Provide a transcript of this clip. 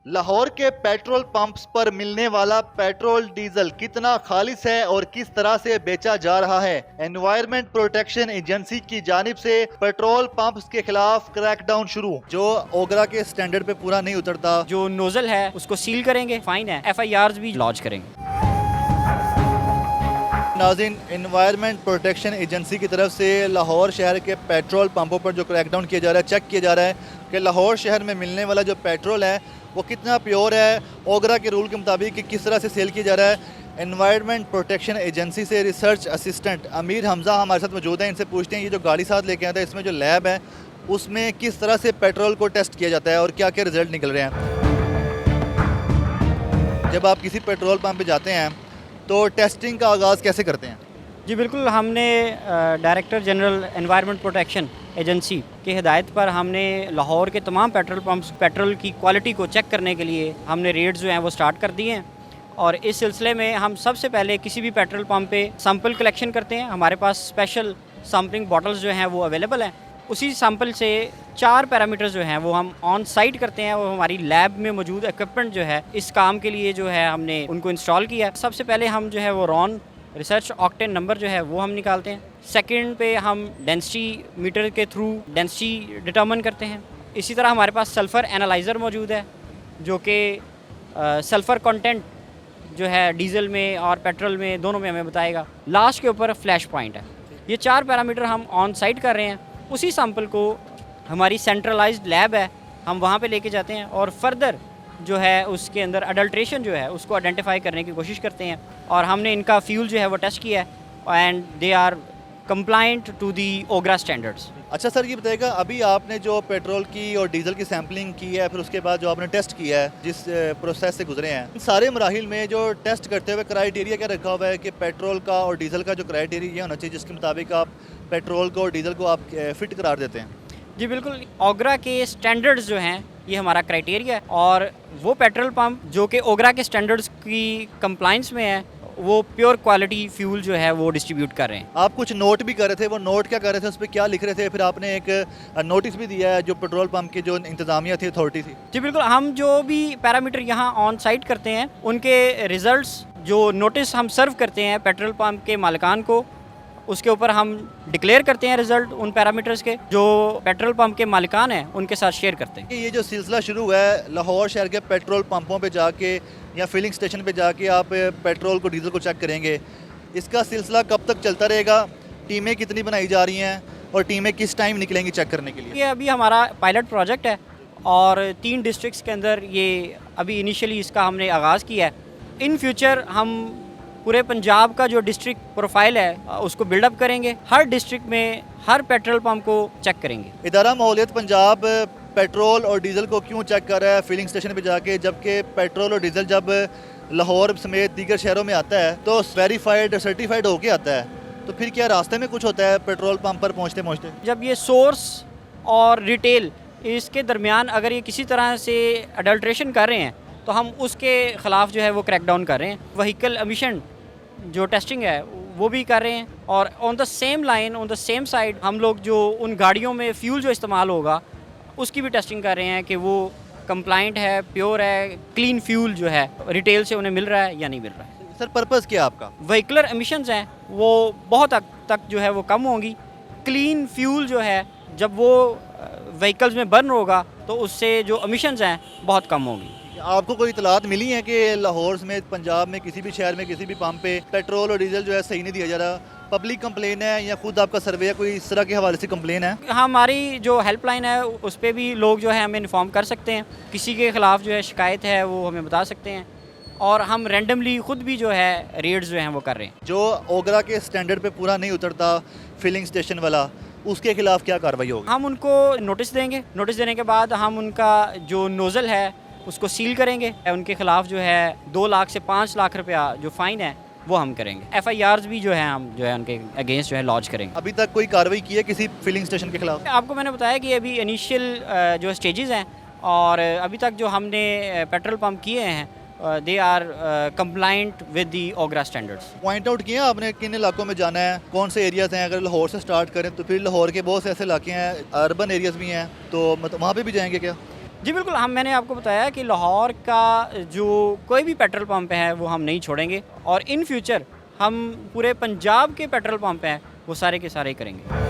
लाहौर के petrol pumps पर मिलने वाला पेट्रोल डीजल कितना खालिस है और किस तरह से बेचा जा रहा है। एनवायरमेंट प्रोटेक्शन एजेंसी की जानिब से पेट्रोल पंप्स के खिलाफ क्रैकडाउन शुरू। जो ओगरा के स्टैंडर्ड पे पूरा नहीं उतरता, जो नोजल है उसको सील करेंगे, फाइन है, FIRs भी लॉन्च करेंगे। नाज़रीन, एनवायरमेंट प्रोटेक्शन एजेंसी की तरफ से लाहौर शहर के पेट्रोल पंपों पर जो क्रैकडाउन किया जा रहा है, चेक किया जा रहा है कि लाहौर शहर में मिलने वाला जो पेट्रोल है वो कितना प्योर है, ओगरा के रूल के मुताबिक कि किस तरह से सेल किया जा रहा है। एनवायरमेंट प्रोटेक्शन एजेंसी से रिसर्च असिस्टेंट अमीर हमजा हमारे साथ मौजूद हैं। इनसे पूछते हैं ये जो गाड़ी साथ लेके आते हैं, इसमें जो लैब है उसमें किस तरह से पेट्रोल को टेस्ट किया जाता है और क्या क्या रिजल्ट निकल रहे हैं। जब आप किसी पेट्रोल पंप पे जाते हैं तो टेस्टिंग का आगाज़ कैसे करते हैं? जी बिल्कुल, हमने director general environment protection agency की हिदायत पर हमने लाहौर के तमाम पेट्रोल पंप्स पेट्रोल की क्वालिटी को चेक करने के लिए हमने रेड्स जो हैं वो स्टार्ट कर दिए हैं। और इस सिलसिले में हम सबसे पहले किसी भी पेट्रोल पंप पे सैंपल कलेक्शन करते हैं। हमारे पास स्पेशल सैम्पलिंग बॉटल्स जो हैं वो अवेलेबल हैं। उसी सैंपल से 4 पैरामीटर्स जो हैं वो हम ऑन साइट करते हैं और हमारी लैब में मौजूद इक्विपमेंट जो है इस काम के लिए जो है हमने उनको इंस्टॉल किया। सबसे पहले हम जो है वो रॉन रिसर्च ऑक्टेन नंबर जो है वो हम निकालते हैं। सेकंड पे हम डेंसिटी मीटर के थ्रू डेंसिटी डिटर्मिन करते हैं। इसी तरह हमारे पास सल्फ़र एनालाइज़र मौजूद है जो कि सल्फ़र कंटेंट जो है डीजल में और पेट्रोल में दोनों में हमें बताएगा। लास्ट के ऊपर फ्लैश पॉइंट है। ये 4 पैरामीटर हम ऑन साइट कर रहे हैं। उसी सैंपल को हमारी सेंट्रलाइज्ड लैब है, हम वहाँ पे लेके जाते हैं और फर्दर जो है उसके अंदर अडल्ट्रेशन जो है उसको आइडेंटिफाई करने की कोशिश करते हैं। और हमने इनका फ्यूल जो है वो टेस्ट किया है and they are complaint to the OGRA standards. अच्छा सर, ये बताइएगा अभी आपने जो पेट्रोल की और डीजल की सैम्पलिंग की है, फिर उसके बाद जो आपने टेस्ट किया है, जिस प्रोसेस से गुजरे हैं, इन सारे मराहिल में जो टेस्ट करते हुए क्राइटेरिया क्या रखा हुआ है कि पेट्रोल का और डीजल का जो क्राइटेरिया होना चाहिए जिसके मुताबिक आप पेट्रोल को और डीजल को आप फिट करार देते हैं? जी बिल्कुल, ओगरा के स्टैंडर्ड्स जो हैं ये हमारा क्राइटेरिया है और वो पेट्रोल पंप जो कि ओगरा के स्टैंडर्ड्स की कंप्लाइंस में है वो प्योर क्वालिटी फ्यूल जो है वो डिस्ट्रीब्यूट कर रहे हैं। आप कुछ नोट भी कर रहे थे, वो नोट क्या कर रहे थे, उस पर क्या लिख रहे थे? फिर आपने एक नोटिस भी दिया है जो पेट्रोल पंप की जो इंतजामिया थी, अथॉरिटी थी। जी बिल्कुल, हम जो भी पैरामीटर यहाँ ऑन साइट करते हैं उनके रिजल्ट्स जो नोटिस हम सर्व करते हैं पेट्रोल पंप के मालिकान को, उसके ऊपर हम डिक्लेयर करते हैं रिजल्ट उन पैरामीटर्स के जो पेट्रोल पंप के मालिकान हैं उनके साथ शेयर करते हैं। ये जो सिलसिला शुरू हुआ है लाहौर शहर के पेट्रोल पंपों पे जाके या फिलिंग स्टेशन पे जाके आप पेट्रोल को डीजल को चेक करेंगे, इसका सिलसिला कब तक चलता रहेगा? टीमें कितनी बनाई जा रही हैं और टीमें किस टाइम निकलेंगी चेक करने के लिए? ये अभी हमारा पायलट प्रोजेक्ट है और 3 डिस्ट्रिक्ट्स के अंदर ये अभी इनिशियली इसका हमने आगाज़ किया है। इन फ्यूचर हम पूरे पंजाब का जो डिस्ट्रिक्ट प्रोफाइल है उसको बिल्डअप करेंगे। हर डिस्ट्रिक्ट में हर पेट्रोल पंप को चेक करेंगे। इदारा माहौलियत पंजाब पेट्रोल और डीजल को क्यों चेक कर रहा है फिलिंग स्टेशन पे जाके, जबकि पेट्रोल और डीजल जब लाहौर समेत दीगर शहरों में आता है तो वेरीफाइड सर्टिफाइड होके आता है, तो फिर क्या रास्ते में कुछ होता है पेट्रोल पंप पर पहुँचते पहुँचते? जब ये सोर्स और रिटेल इसके दरमियान अगर ये किसी तरह से अडल्ट्रेशन कर रहे हैं तो हम उसके ख़िलाफ़ जो है वो क्रैकडाउन कर रहे हैं। व्हीकल एमिशन जो टेस्टिंग है वो भी कर रहे हैं और on the same line on the same side हम लोग जो उन गाड़ियों में फ्यूल जो इस्तेमाल होगा उसकी भी टेस्टिंग कर रहे हैं कि वो कंप्लाइंट है, प्योर है, क्लीन फ्यूल जो है रिटेल से उन्हें मिल रहा है या नहीं मिल रहा है। सर पर्पज़ क्या है आपका? व्हीकलर एमिशंस हैं वो बहुत हद तक जो है वो कम होंगी। क्लीन फ्यूल जो है जब वो व्हीकल्स में बर्न होगा तो उससे जो एमिशंस हैं बहुत कम होंगी। आपको कोई इतलात मिली है कि लाहौर समेत पंजाब में किसी भी शहर में किसी भी पंप पे पेट्रोल और डीजल जो है सही नहीं दिया जा रहा? पब्लिक कंप्लेन है या खुद आपका सर्वे है, कोई इस तरह के हवाले से कंप्लेन है? हमारी जो हेल्पलाइन है उस पर भी लोग जो है हमें इन्फॉर्म कर सकते हैं। किसी के ख़िलाफ़ जो है शिकायत है वो हमें बता सकते हैं और हम रैंडमली खुद भी जो है रेड्स जो हैं वो कर रहे हैं। जो ओगरा के स्टैंडर्ड पे पूरा नहीं उतरता फिलिंग स्टेशन वाला, उसके खिलाफ क्या कार्रवाई होगी? हम उनको नोटिस देंगे। नोटिस देने के बाद हम उनका जो नोज़ल है उसको सील करेंगे। उनके खिलाफ जो है 2 लाख से 5 लाख रुपया जो फ़ाइन है वो हम करेंगे। FIRs भी जो है हम जो है उनके अगेंस्ट जो है लॉन्च करेंगे। अभी तक कोई कार्रवाई की है किसी फिलिंग स्टेशन के खिलाफ? आपको मैंने बताया कि अभी इनिशियल जो स्टेजेस हैं और अभी तक जो हमने पेट्रोल पंप किए हैं they are complaint with the OGRA standards. Point out किया आपने किन इलाकों में जाना है, कौन से एरियाज हैं? अगर लाहौर से स्टार्ट करें तो फिर लाहौर के बहुत से ऐसे इलाके हैं, अर्बन एरियाज भी हैं, तो मतलब वहाँ पे भी जाएंगे क्या? जी बिल्कुल, हम मैंने आपको बताया कि लाहौर का जो कोई भी पेट्रोल पंप है वो हम नहीं छोड़ेंगे और इन फ्यूचर हम पूरे पंजाब के पेट्रोल पंप हैं वो सारे के सारे करेंगे।